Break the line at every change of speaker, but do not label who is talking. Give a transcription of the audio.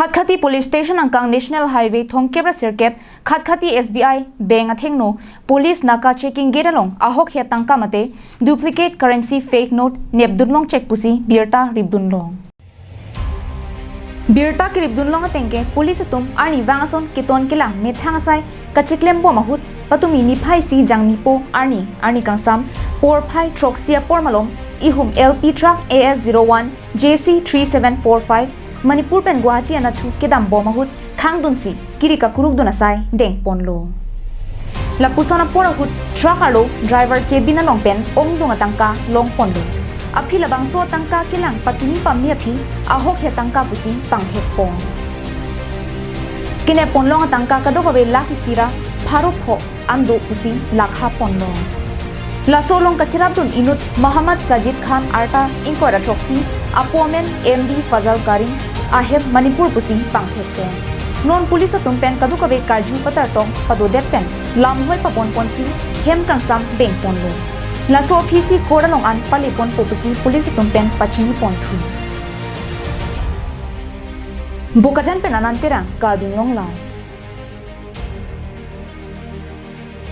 Khatkhati Police Station angkang National Highway thongkebra sirkep Khatkhati SBI bank athengno police naka checking gate along ahokhe atangka mate duplicate currency fake note nepdunlong check pusi birta ribdunlong birta ki ribdunlong atengke police atum arni wangason kiton kilang methangasai kachiklem bo mahut patumi ni phai si jangmi po arni kangsam por phai troxia por malom ihum LP truck AS01 JC3745 Manipur pen Guwahati anathu kedam bomahut khangdun si kirika kurukdun asai deng ponlo lapusona porahut truck alo driver cabin along pen ongdung atangka long ponlo aphi labang so tangka kilang patuni pamni aphi ahokhe tangka pusi pangthek pong kenep ponlong atangka kadokabe lakhi sira pharuk pho amdo pusi lakha ponlo Lasolong kachirabdun inut Muhammad Sajid Khan Arta Inkora Troxi Apomen MD Fazal Karim Aheb Manipur pusi pangthekte non police atumpen kadukabe kaju patartong padodetpen lamhoi papon ponsi hem kangsam beng ponlo laso phisi koralong an palipon popusi police atumpen pachini ponthu bukajan penanantera kadunglong lao